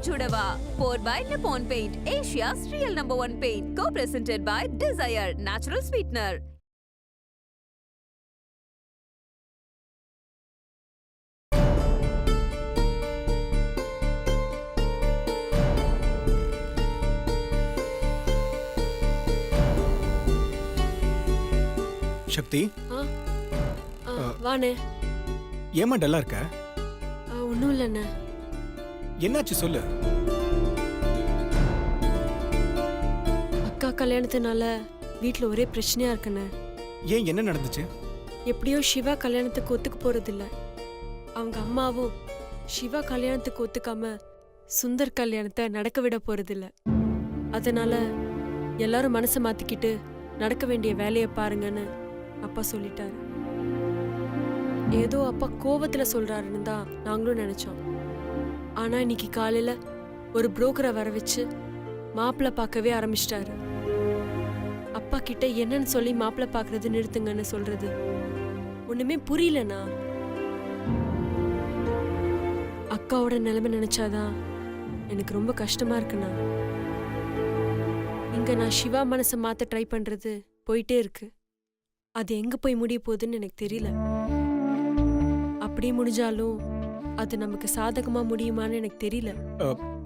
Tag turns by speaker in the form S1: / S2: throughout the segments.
S1: Chudava. Poured by Nippon Paint, Asia's real #1 paint. Co-presented by Desire, natural sweetener.
S2: சக்தி,
S3: வாண்ணே.
S2: ஏமா டல்லா இருக்க?
S3: ஒன்றும் இல்லைண்ணே.
S2: என்னாச்சு சொல்லு.
S3: அக்கா கல்யாணத்தினால வீட்டில் ஒரே பிரச்சனையா இருக்குண்ணே.
S2: ஏன், என்ன நடந்துச்சு?
S3: எப்படியோ சிவா கல்யாணத்துக்கு ஒத்துக்க போறதில்ல. அவங்க அம்மாவும் சிவா கல்யாணத்துக்கு ஒத்துக்காம சுந்தர் கல்யாணத்தை நடக்க விட போறதில்ல. அதனால எல்லாரும் மனசை மாத்திக்கிட்டு நடக்க வேண்டிய வேலையை பாருங்கன்னு அப்பா சொல்லிட்டாரு. ஏதோ அப்பா கோபத்துல சொல்றாருன்னு தான் நாங்களும் நினைச்சோம். ஆனா இன்னைக்கு காலையில ஒரு புரோக்கரை வர வச்சு மாப்பிள்ளை பார்க்கவே ஆரம்பிச்சிட்டாரு. அப்பா கிட்ட என்னன்னு சொல்லி மாப்பிள்ளை பார்க்கறது நிறுத்துங்கன்னு சொல்றது ஒண்ணுமே புரியலண்ணா. அக்காவோட நிலைமை நினைச்சாதான் எனக்கு ரொம்ப கஷ்டமா இருக்குண்ணா. இங்க நான் சிவா மனசை மாத்த ட்ரை பண்றது போயிட்டே இருக்கு. அது எங்க போய் முடிய போகுதுன்னு எனக்கு தெரியல. அப்படியே முடிஞ்சாலும் அது நமக்கு சாதகமா முடியுமான்னு எனக்கு தெரியல.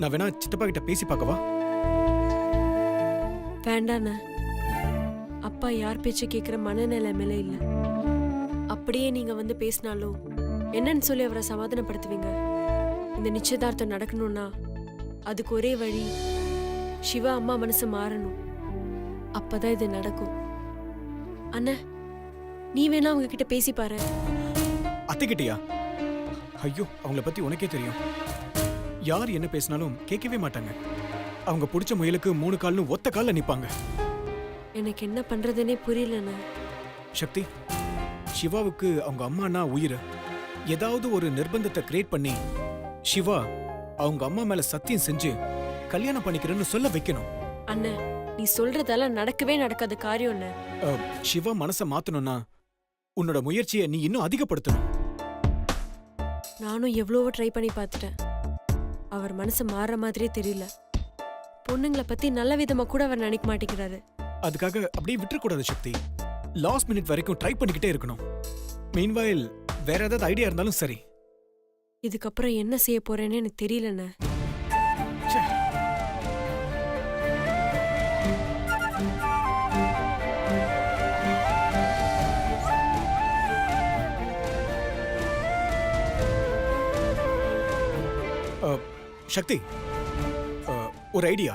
S2: நான் வேணா சித்தப்பா கிட்ட பேசி பார்க்கவா?
S3: வேண்டாண்ண. அப்பா யார் பேச்ச கேட்கிற மனநிலைமையில இல்ல. அப்படியே நீங்க வந்து பேசினாலும் என்னன்னு சொல்லி அவரை சமாதானப்படுத்துவீங்க? இந்த நிச்சயதார்த்தம் நடக்கணும்னா அதுக்கு ஒரே வழி சிவா அம்மா மனசு மாறணும். அப்பதான் இது நடக்கும். அண்ணா, நீ வேணா அவங்க கிட்ட பேசி பாரு.
S2: அத்தைக்கிட்டயா? ஐயோ, அவங்கள பத்தி உனக்கே தெரியும். யார் என்ன பேசினாலும் கேட்கவே மாட்டாங்க. அவங்க பிடிச்ச முயலுக்கு 3 கால்னு ஒத்த கால்ல நிப்பாங்க.
S3: எனக்கு என்ன பண்றதுன்னே புரியலண்ணா.
S2: சக்தி, சிவாவுக்கு அவங்க அம்மானா உயிர். ஏதாவது ஒரு நிர்பந்தத்தை கிரியேட் பண்ணி சிவா அவங்க அம்மா மேல சத்தியம் செஞ்சு கல்யாணம் பண்ணிக்கிறேன்னு சொல்ல வைக்கணும்.
S3: அண்ணா, நீ சொல்றதெல்லாம் நடக்கவே நடக்காத காரியம் அண்ணா.
S2: சிவா மனசை மாத்தணும்னா உன்னோட முயற்சியை நீ இன்னும் அதிகப்படுத்தணும்.
S3: நானும் எவ்வளவோ ட்ரை பண்ணி பார்த்துட்டேன். அவர் மனசு மாறுற மாதிரியே தெரியல. பொண்ணுங்களை பத்தி நல்ல விதமா கூட அவர் நினைக்க மாட்டேங்கிறாரு.
S2: அதுக்காக அப்படியே விட்டுறக்கூடாது சக்தி. லாஸ்ட் மினிட் வரைக்கும் ட்ரை பண்ணிக்கிட்டே இருக்கணும். மீன்வாயில் வேற ஏதாவது ஐடியா இருந்தாலும் சரி.
S3: இதுக்கப்புறம் என்ன செய்ய போறேன்னு எனக்கு தெரியலண்ணே.
S2: சக்தி, ஒரு ஐடியா.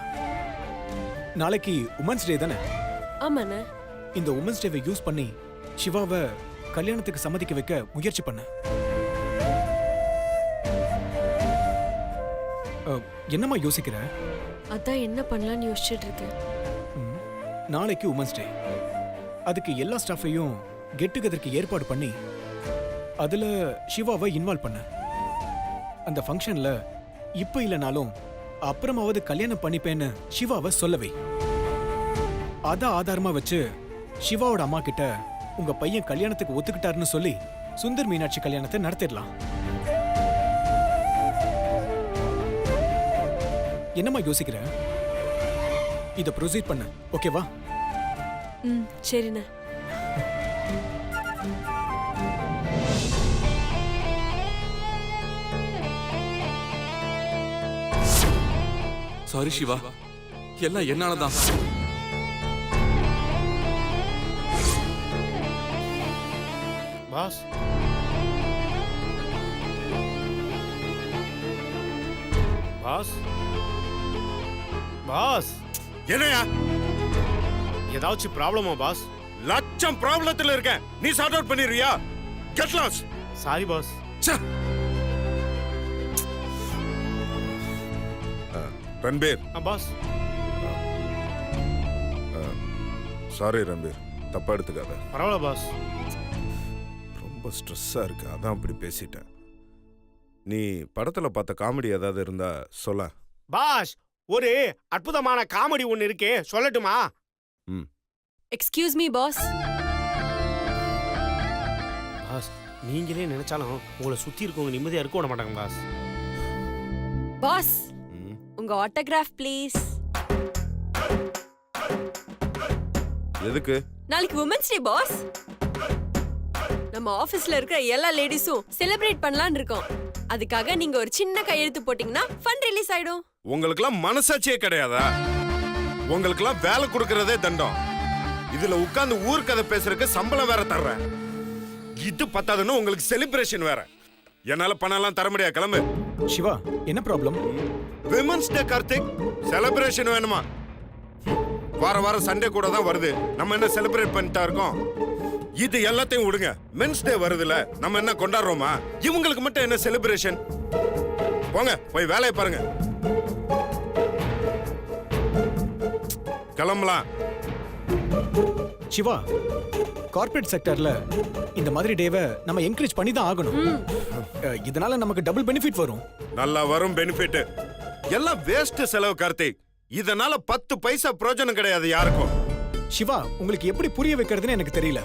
S2: நாளைக்கு உமன்ஸ் டே தானே?
S3: ஆமாண்ணே.
S2: இந்த உமன்ஸ் டேவை யூஸ் பண்ணி சிவாவை கல்யாணத்துக்கு சம்மதிக்க வைக்க முயற்சி பண்ண. என்னம்மா யோசிக்கிற?
S3: அதான் என்ன பண்ணலாம்னு யோசிச்சுட்டு இருக்கேன்.
S2: நாளைக்கு உமன்ஸ் டே. அதுக்கு எல்லா ஸ்டாஃபையும் கெட் டுகெதருக்கு ஏற்பாடு பண்ணி அதுல சிவாவை இன்வால்வ் பண்ண. அந்த ஃபங்க்ஷன்ல இப்ப இல்லைனாலும் அப்புறமாவது கல்யாணம் பண்ணிப்பேன்னு சிவாவை சொல்லவே. அத ஆதாரமா வச்சு சிவாவோட அம்மா கிட்ட உங்க பையன் கல்யாணத்துக்கு ஒத்துக்கிட்டாருன்னு சொல்லி சுந்தர் மீனாட்சி கல்யாணத்தை நடத்திடலாம். என்னம்மா யோசிக்கிற? இத ப்ரொசீட் பண்ண, ஓகேவா?
S3: சரிண்ணே.
S4: சாரி சிவா, எல்லாம் என்னாலதான்.
S5: பாஸ், பாஸ், பாஸ்,
S6: என்னையா
S5: ஏதாச்சும் ப்ராப்ளமா பாஸ்?
S6: லட்சம் ப்ராப்ளத்துல இருக்கேன். நீ சார்ட் அவுட் பண்ணிடுறியா? Get lost.
S5: Sorry boss.
S6: Ranbir.
S5: Boss.
S6: Sorry Ranbir, தப்பா எடுத்துக்காத.
S5: பரவாயில்ல பாஸ்.
S6: ரொம்ப ஸ்ட்ரெஸ்ஸா இருக்கு, அதான் அப்படி பேசிட்டேன். நீ படத்துல பார்த்த காமெடி ஏதாவது இருந்தா சொல்ல.
S5: பாஸ், ஒரு அற்புதமான காமெடி ஒன்னு இருக்கே, சொல்லட்டுமா?
S3: Excuse me pass.
S5: பாஸ், நீங்களே நினைச்சாலும் உங்களை சுத்தி இருக்கவங்க நிம்மதியா இருக்க விட மாட்டாங்க பாஸ்.
S3: பாஸ், உங்க ஆட்டோகிராஃப் ப்ளீஸ்.
S6: எதுக்கு?
S3: நாளைக்கு உமன்ஸ் டே பாஸ். நம்ம ஆபீஸ்ல இருக்கிற எல்லா லேடிஸும் செலிப்ரேட் பண்ணலாம்னு இருக்கோம். அதுக்காக நீங்க ஒரு சின்ன கையெழுத்து போட்டீங்கன்னா ஃபண்ட் ரிலீஸ் ஆயிடும்.
S6: உங்களுக்கெல்லாம் மனசாட்சியே கிடையாதா? உங்களுக்கெல்லாம் வேலை கொடுக்கறதே தண்டம். இதுல உட்கார்ந்து ஊர் கதை பேசுறதுக்கு சம்பளம் வேற தர்றேன். இது பத்தாதுன்னு உங்களுக்கு செலிப்ரேஷன் வேற. என்னால பணம் எல்லாம் தர முடியாது. கிளம்பு.
S2: சிவா, என்ன problem?
S6: Women's day Karthik, celebration வேணுமா? வார வாரம் சண்டே கூட தான் வருது. நம்ம என்ன செலிப்ரேட் பண்ணிட்டா இருக்கோம்? இது எல்லாத்தையும் விடுங்க. மென்ஸ் டே வருதுல, நம்ம என்ன கொண்டாடுறோமா? இவங்களுக்கு மட்டும் என்ன செலிப்ரேஷன்? போங்க, போய் வேலையை பாருங்க. கிளம்பலாம்.
S2: சிவா, கார்ப்பரேட் செக்டர்ல இந்த மாதிரி டேவை நம்ம என்கரேஜ் பண்ணி தான் ஆகணும். இதனால நமக்கு டபுள் பெனிஃபிட் வரும்.
S6: நல்லா வரும் பெனிஃபிட். எல்லாம் வேஸ்ட் செலவு கார்த்திக். இதனால 10 பைசா பிரயோஜனம் கிடையாது யாருக்கும்.
S2: சிவா, உங்களுக்கு எப்படி புரிய வைக்கிறதுன்னு எனக்கு தெரியல.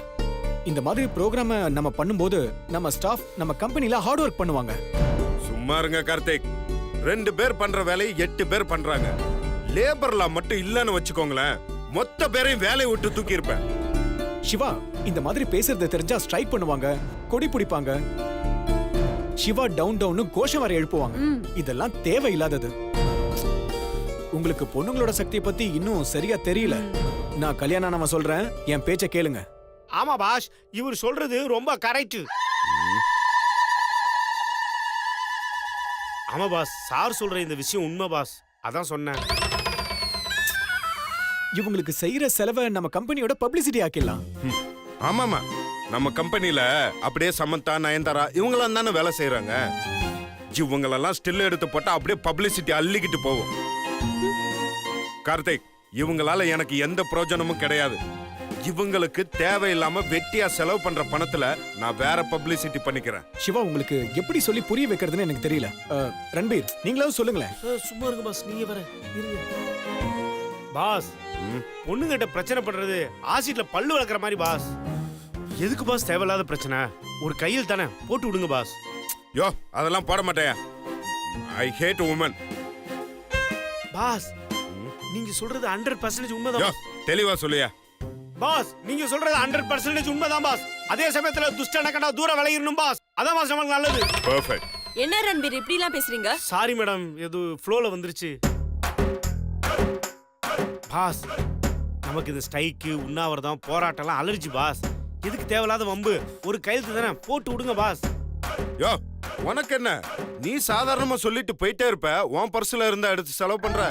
S2: இந்த மாதிரி ப்ரோக்ராம நம்ம பண்ணும்போது நம்ம ஸ்டாஃப் நம்ம கம்பெனில ஹார்ட் ஒர்க் பண்ணுவாங்க.
S6: சும்மா இருங்க கார்த்திக். 2 பேர் பண்ற வேலையை 8 பேர் பண்றாங்க. லேபர்ல மட்டும் இல்லன்னு வச்சுக்கோங்களேன், மொத்த பேரையும் வேலையை விட்டு தூக்கி இருப்பேன்.
S2: சிவா, இந்த மாதிரி பேசுறது தெரிஞ்சா ஸ்ட்ரைக் பண்ணுவாங்க, கொடி பிடிப்பாங்க. சிவா டவுன் டவுன் கோஷம் வர எழுப்புவாங்க. இதெல்லாம் தேவையில்லாதது. உங்களுக்கு பொண்ணுங்களோட சக்தியை பத்தி இன்னும் சரியா தெரியல. நான் கல்யாணம் நம்ம சொல்றேன், என் பேச்ச கேளுங்க.
S5: ஆமா பாஸ், இவர் சொல்றது ரொம்ப கரெக்ட். ஆமா பாஸ், சார் சொல்ற இந்த விஷயம் உண்மை பாஸ். அதான் சொன்னேன்.
S2: இவங்களுக்கு செய்யற செலவை நம்ம கம்பெனியோட பப்ளிசிட்டி ஆக்கிடலாம்.
S6: ஆமாமா, நம்ம கம்பெனில அப்படியே சமந்தா, நயன்தாரா இவங்களாம் தானே வேலை செய்யறாங்க. இவங்களெல்லாம் ஸ்டில் எடுத்து போட்டா அப்படியே பப்ளிசிட்டி அள்ளிக்கிட்டு போகும். கார்த்திக், இவங்களால எனக்கு எந்த பிரயோஜனமும் கிடையாது. இவங்களுக்கு தேவையில்லாம வெட்டியா செலவு பண்ற பணத்துல நான் வேற பப்ளிசிட்டி பண்ணிக்கிறேன்.
S2: சிவா, உங்களுக்கு எப்படி சொல்லி புரிய வைக்கிறதுன்னு எனக்கு தெரியல. ரன்பீர், நீங்களாவது சொல்லுங்களேன்.
S5: சும்மா இருங்க பாஸ், நீங்க வர இருங்க பாஸ். பொண்ணுங்கிட்ட பிரச்சனை பண்றது ஆசிட்ல பல்லு வளர்க்குற மாதிரி பாஸ். எதுக்கு பாஸ் தேவையில்லாத பிரச்சனை? ஒரு கையில் தானே போட்டு விடுங்க பாஸ்.
S6: யோ, அதெல்லாம் போட மாட்டேயா. ஐ ஹேட் உமன்.
S5: பாஸ், நீங்க சொல்றது 100% உண்மைதான்
S6: யோ, தெளிவா சொல்லியா.
S5: பாஸ், நீங்க சொல்றது 100% உண்மைதான் பாஸ். அதே சமயத்துல துஷ்டன கண்டா தூர விளையிடணும் பாஸ். அதான் பாஸ் நமக்கு நல்லது.
S6: பெர்ஃபெக்ட்.
S3: என்ன ரன்பீர் இப்படி எல்லாம் பேசுறீங்க?
S5: சாரி மேடம், ஏதோ ஃப்ளோல வந்துருச்சு. பாஸ், நமக்கு இந்த ஸ்ட்ரைக்கு, உண்ணாவிரதம், போராட்டம்லாம் அலர்ஜி பாஸ். எதுக்கு தேவையில்லாத வம்பு? ஒரு கையெழுத்து தானே போட்டு விடுங்க பாஸ்.
S6: யோ, உனக்கு என்ன? நீ சாதாரணமா சொல்லிட்டு போயிட்டே இருப்ப. உன் பர்சுல இருந்தா எடுத்து செலவு பண்ற.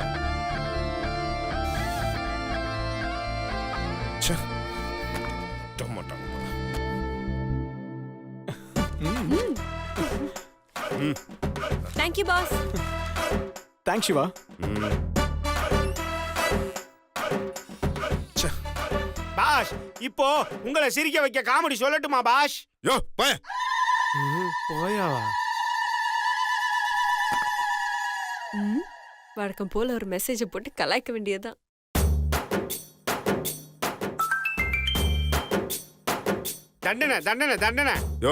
S3: Thank you boss.
S2: Thanks Siva.
S5: Boss, இப்போ உங்களை சிரிக்க வைக்க காமெடி சொல்லட்டுமா பாஸ்?
S6: யோ, போய்.
S5: போயாவா?
S3: வழக்கம் போல ஒரு மெசேஜை போட்டு கலாய்க்க வேண்டியதுதான்.
S5: தண்டனை தண்டனை தண்டனை.
S6: யோ,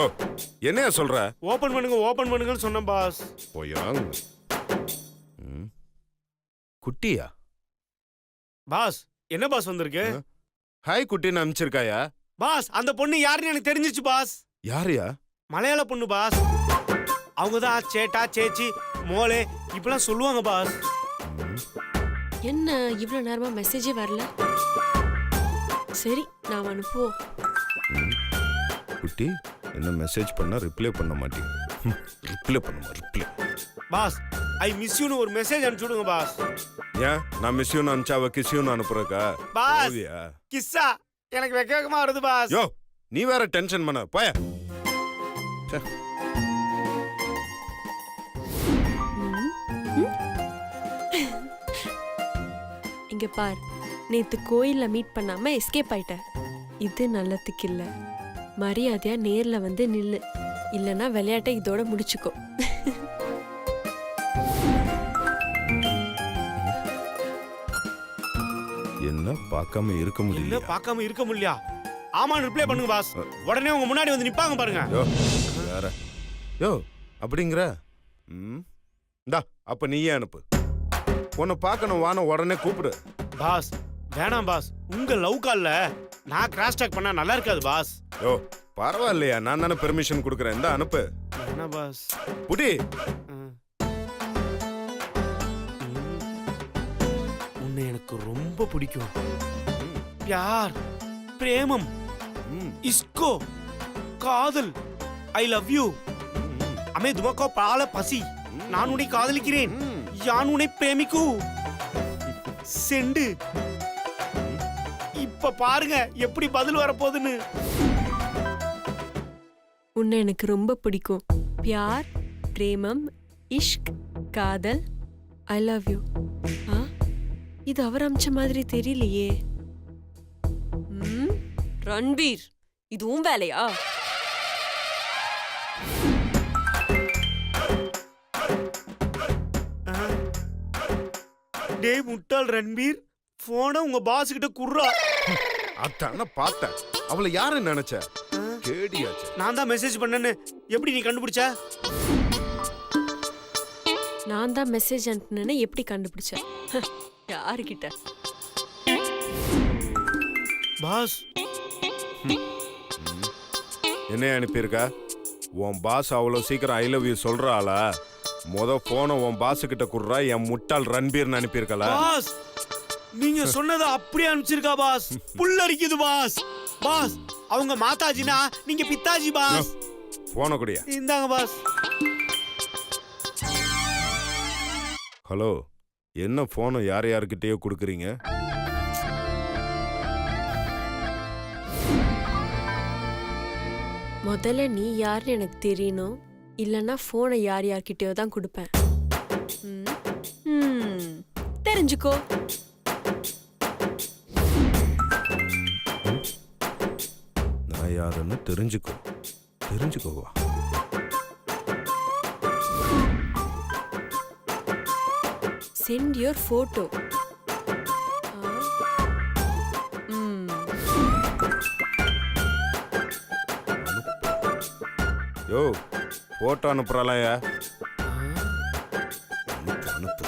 S6: என்னையா சொல்ற?
S5: ஓபன் பண்ணுங்க ஓபன் பண்ணுங்கன்னு சொன்னேன் பாஸ்.
S6: போயாங்க. குட்டியா?
S5: பாஸ், என்ன பாஸ் வந்திருக்கு?
S6: ஹாய் குட்டின்னு அனுப்பிச்சிருக்காயா?
S5: பாஸ், அந்த பொண்ணு யாருன்னு எனக்கு தெரிஞ்சிச்சு பாஸ்.
S6: யாரையா?
S5: மலையாள பொண்ணு பாஸ். அவங்க தான் சேட்டா, சேச்சி, மோளே இப்பெல்லாம் சொல்லுவாங்க பாஸ்.
S3: என்ன இவ்வளவு நேரமா மெசேஜே வரல? சரி, நான் அனுப்புவோம்.
S6: குட்டி, என்ன மெசேஜ் பண்ணா ரிப்ளை பண்ண மாட்டீங்க? ரிப்ளை பண்ணுமா? ரிப்ளை.
S5: பாஸ், ஐ மிஸ் யூன்னு ஒரு மெசேஜ் அனுப்பிச்சுடுங்க பாஸ்.
S6: ஏன் நான் மிஸ் யூன்னு அனுப்பிச்சா அவ கிஸ் யூன்னு அனுப்புறக்கா?
S5: பாஸ், கிஸ்ஸா எனக்கு வெக்க வெக்கமா வருது பாஸ்.
S6: யோ, நீ வேற டென்ஷன் பண்ண. போய.
S3: இங்க பார், நேத்து கோயில்ல மீட் பண்ணாம எஸ்கேப் ஆயிட்ட. இது நல்லதுக்கு இல்ல. மரியாதையா நேர்ல வந்து நில்லு. இல்லனா விளையாட்டை இதோட முடிச்சுக்கோ.
S6: என்ன பார்க்காம இருக்க
S5: என்ன
S6: முடியல?
S5: பார்க்காம இருக்க முடியா? ஆமான்னு ரிப்ளை பண்ணுங்க பாஸ். உடனே உங்க முன்னாடி வந்து நிப்பாங்க பாருங்க.
S6: யோ, வேற. யோ, அப்படிங்கற? இந்தா, அப்ப நீயே அனுப்பு. உன்னை பார்க்கணும் வான உடனே கூப்பிடு.
S5: பாஸ் வேணாம் பாஸ், உங்க லவ் கால்ல நான் கிராஸ் டாக் பண்ணா நல்லா இருக்காது பாஸ்.
S6: யோ பரவாயில்லையா, நான் தானே பெர்மிஷன் கொடுக்குறேன். இந்த அனுப்பு.
S5: என்ன பாஸ்?
S6: புடி.
S5: உன்னை எனக்கு ரொம்ப பிடிக்கும். प्यार பிரேமம் इसको காதல் ஐ லவ் யூ அமே துமக்கோ பால பசி நான் உன்னை காதலிக்கிறேன் யான் உன்னை பிரேமிக்கு செண்டு. இப்ப பாருங்க எப்படி பதில் வரப்போகுதுன்னு.
S3: உன்னை எனக்கு ரொம்ப பிடிக்கும். பியார், பிரேமம், இஷ்க், காதல், ஐ லவ் யூ. இது அவர் அமிச்ச மாதிரி தெரியலையே. ரன்பீர், இது உன் வேலையா?
S5: டேய் முட்டாள் ரன்பீர், போன உங்க பாஸ் கிட்ட குர்ரா.
S6: அதான பார்த்தேன். அவளை யாரு நினைச்ச? கேடியாச்சு.
S5: நான் தான் மெசேஜ் பண்ணேன்னு எப்படி நீ கண்டுபிடிச்ச?
S3: நான் தான் மெசேஜ் அனுப்புனேன்னு எப்படி கண்டுபிடிச்ச? யாருக்கிட்ட?
S5: பாஸ்
S6: என்ன அனுப்பியிருக்க? உன் பாஸ் அவ்வளோ சீக்கிரம் ஐ லவ் யூ சொல்றாளா? போன உன் பாஸ் கிட்ட குடுறா. என் முட்டாள் ரன்பீர்னு அனுப்பியிருக்கல.
S5: பாஸ் நீங்க சொன்னதை அப்படியே அனுப்பிச்சிருக்கா பாஸ். புல்லரிக்குது பாஸ். பாஸ் அவங்க மாதாஜினா நீங்க பித்தாஜி பாஸ்.
S6: போன குடியா?
S5: இந்தாங்க பாஸ்.
S6: ஹலோ, என்ன போனை யார் யாருக்கிட்டேயோ கொடுக்குறீங்க?
S3: முதல்ல நீ யாருன்னு எனக்கு தெரியணும், இல்லைன்னா போனை யார் யார்கிட்டயோ தான் கொடுப்பேன். தெரிஞ்சுக்கோ.
S6: நான் யாருன்னு தெரிஞ்சுக்கோ. தெரிஞ்சுக்கோவா?
S3: Send your photo.
S6: Your photo அனுப்புறாளையா? அனுப்பு அனுப்பு.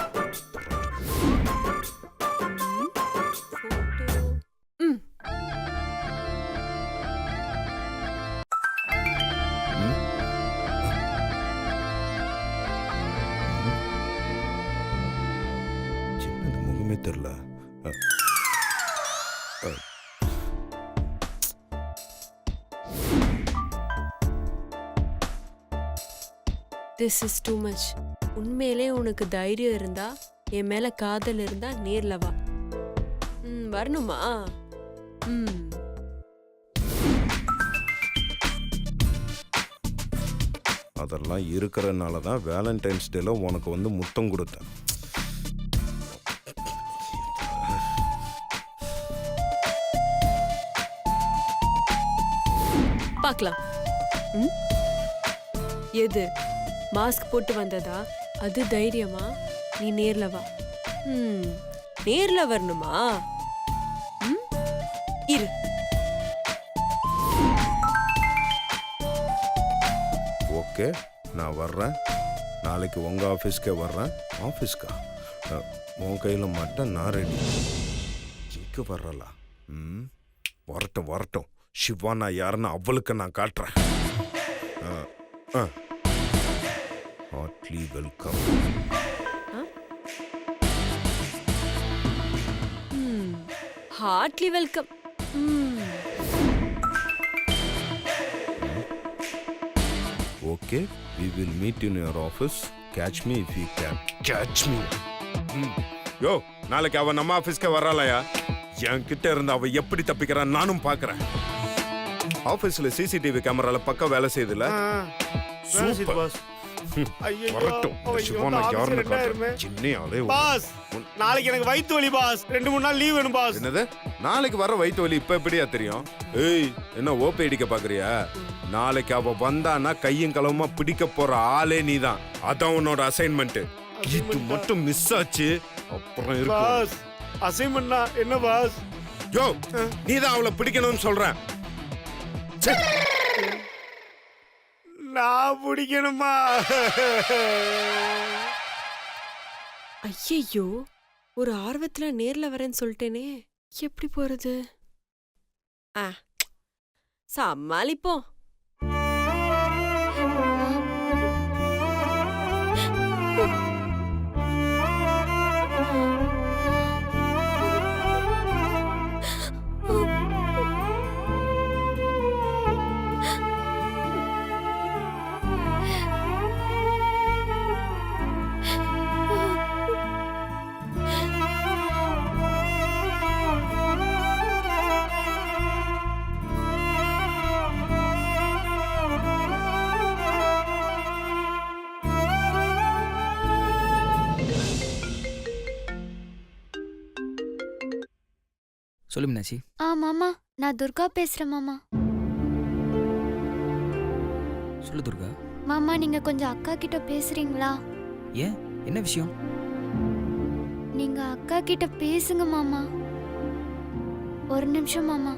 S6: சின்னது முகமே தெரியல.
S3: This is too much. உண்மையிலே உனக்கு தைரியம் இருந்தா, என் மேல காதல் இருந்தா நேர்ல வா. வரணுமா?
S6: அதெல்லாம் இருக்கிறனால தான் வேலண்டைன்ஸ் டேல உனக்கு வந்து முத்தம் கொடுத்தேன்.
S3: பார்க்கலாம். எது மாஸ்க் போட்டு வந்ததா? அது தைரியமா? நீ நேர்ல வா. நேர்ல வரணுமா? இரு.
S6: ஓகே, நான் வர்றேன். நாளைக்கு உங்க ஆஃபீஸ்க்கே வர்றேன். ஆஃபீஸ்க்கா? உன் கையில் மட்டும் நான் ரெடி. இங்கே வர்றலா? வரட்டும் வரட்டும். சிவா நான் யாருன்னு அவளுக்கு நான் காட்டுறேன். Heartily welcome.
S3: Heartily welcome.
S6: Okay, we will meet in your office. Catch me if you can. Catch me. யோ, நாளைக்கு அவ நம்ம ஆஃபீஸ்க்கே வர்றாளையா? என்கிட்ட இருந்து அவ எப்படி தப்பிக்கிறான் நானும் பார்க்கறேன். ஆஃபீஸ்ல சிசிடிவி கேமரால பக்க வேலை செய்யுதுல? Super
S5: pass. ஐயோ
S6: வரட்டும். சிவானா யாருன்னு காட்டுறேன். சின்ன ஆளே.
S5: பாஸ் நாளைக்கு எனக்கு வயித்து வலி பாஸ். 2-3 நாள் லீவ் வேணும் பாஸ்.
S6: என்னது? நாளைக்கு வர வயித்து வலி இப்ப எப்படியா தெரியும்? ஏய், என்ன ஓபி அடிக்க பாக்குறியா? நாளைக்கு அவ வந்தானா கையும் களவுமா பிடிக்க போற ஆளே நீதான். அதான் உன்னோட அசைன்மெண்ட். இது மட்டும் மிஸ் ஆச்சு அப்புறம் இருக்கு
S5: பாஸ். அசைன்மென்ட்னா என்ன பாஸ்?
S6: யோ, நீதான் அவளை பிடிக்கணும்னு சொல்றேன்.
S5: நான் பிடிக்கணுமா?
S3: ஐயோ, ஒரு ஆர்வத்துல நேர்ல வரேன்னு சொல்லிட்டேனே, எப்படி போறது? ஆ, சமாளிப்போம்.
S7: சொல்லு மீனாட்சி.
S8: மாமா, நான் துர்கா பேசுறேன் மாமா.
S7: சொல்லு துர்கா.
S8: மாமா, நீங்க கொஞ்சம் அக்கா கிட்ட பேசுறீங்களா?
S7: ஏன், என்ன விஷயம்?
S8: நீங்க அக்கா கிட்ட பேசுங்க மாமா. ஒரு நிமிஷம் மாமா.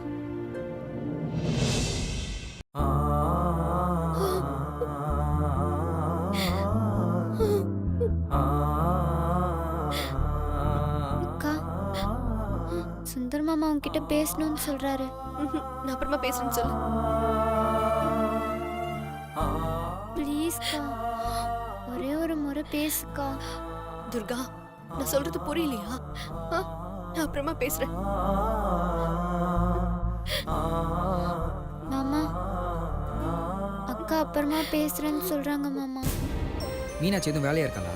S8: அக்கா, சுந்தர் மாமா உன்கிட்ட பேசணும்னு சொல்றாரு.
S3: நான் அப்புறமா பேசுறேன்னு சொல்லு.
S8: ப்ளீஸ்க்கா, ஒரே ஒரு முறை பேசுக்கா.
S3: துர்கா, நான் சொல்றது புரியலையா? நான் அப்புறமா பேசுறேன்.
S8: மாமா, அக்கா அப்புறமா பேசுறேன்னு சொல்றாங்க மாமா.
S7: மீனாட்சி எதுவும் வேலையா இருக்காளா?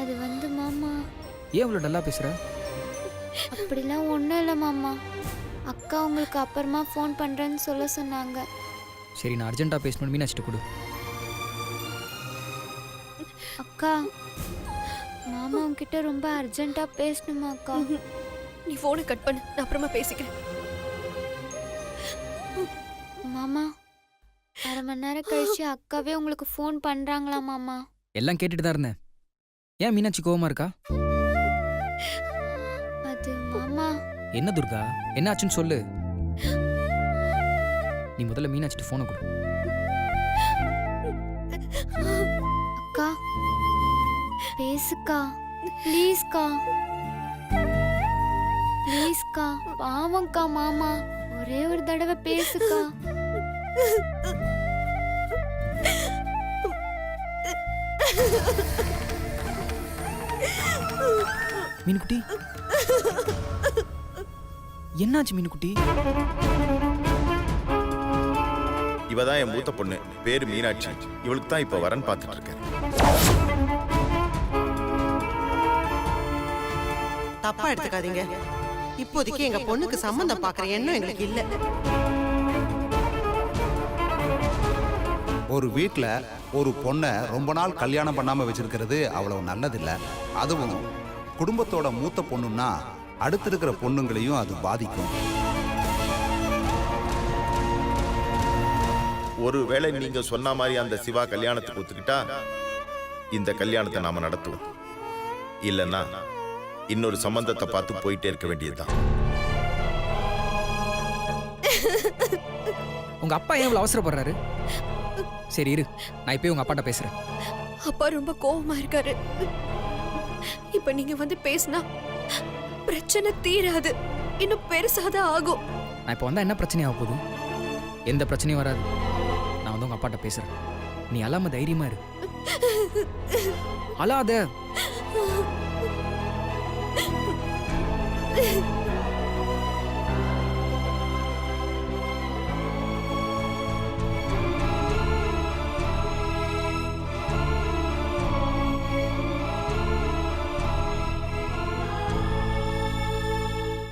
S8: அது வந்து மாமா,
S7: ஏன் இவ்வளோ டல்லா பேசுற?
S8: அப்படிலாம் ஒன்றும் இல்லை மாமா. அக்கா உங்களுக்கு அப்புறமா ஃபோன் பண்ணுறேன்னு சொல்ல சொன்னாங்க.
S7: சரி, நான் அர்ஜென்ட்டாக பேசணும்னு மீனாட்சிட்ட கொடு.
S8: அக்கா, மாமா உன்கிட்ட ரொம்ப அர்ஜென்ட்டாக பேசணுமா அக்கா?
S3: நீ போனை கட் பண்ணு, நான் அப்புறமா பேசிக்கிறேன்.
S8: மாமா, அரை மணி நேரம் கழிச்சு அக்காவே உங்களுக்கு ஃபோன் பண்ணுறாங்களா மாமா?
S7: எல்லாம் கேட்டுட்டு தான் இருந்தேன். ஏன் மீனாட்சி கோவமா இருக்கா?
S8: அது மாமா.
S7: என்ன துர்கா, என்ன ஆச்சுன்னு சொல்லு. நீ முதல்ல மீனாட்சிட்டு ஃபோனை கொடு.
S8: அக்கா, பேசுக்கா, ப்ளீஸ்க்கா. ப்ளீஸ்க்கா, பாவம்க்கா மாமா, ஒரே ஒரு தடவை பேசுக்கா.
S7: மீனுக்குட்டி, என்னாச்சு மீனுக்குட்டி?
S6: இவ தான் என் மூத்த பொண்ணு, பேரு மீனாட்சி. இவளுக்கு தான் இப்ப வரன் பார்த்துட்டு இருக்கேன்.
S9: தப்பா எடுத்துக்காதீங்க. இப்போதைக்கு எங்க பொண்ணுக்கு சம்பந்தம் பாக்குற எண்ணம் எங்களுக்கு இல்ல.
S10: ஒரு வீட்ல ஒரு பொண்ணை ரொம்ப நாள் கல்யாணம் பண்ணாம வச்சிருக்கிறது அவ்வளவு நல்லதில்ல. அதுவும் குடும்பத்தோட மூத்த பொண்ணுன்னா அடுத்து இருக்கிற பொண்ணுங்களையும் அது பாதிக்கும்.
S6: ஒருவேளை நீங்க சொன்ன மாதிரி அந்த சிவா கல்யாணத்துக்கு ஒத்துக்கிட்டா இந்த கல்யாணத்தை நாம நடத்துவோம். இல்லைன்னா இன்னொரு சம்பந்தத்தை பார்த்து போயிட்டே இருக்க வேண்டியதுதான்.
S7: உங்க அப்பா ஏன் இவ்வளவு அவசரப்படுறாரு? சரி இரு, நான் இப்பயே உங்க அப்பாட்ட பேசுறேன்.
S3: அப்பா ரொம்ப கோவமா இருக்காரு. இப்ப நீங்க வந்து பேசினா பிரச்சனை தீராது, இன்னும் பெருசாதான் ஆகும்.
S7: நான் இப்போ வந்தா என்ன பிரச்சனை ஆக போகுது? எந்த பிரச்சனையும் வராது. நான் வந்து உங்க அப்பாட்ட பேசுறேன். நீ அழாம தைரியமா இரு. அழாத.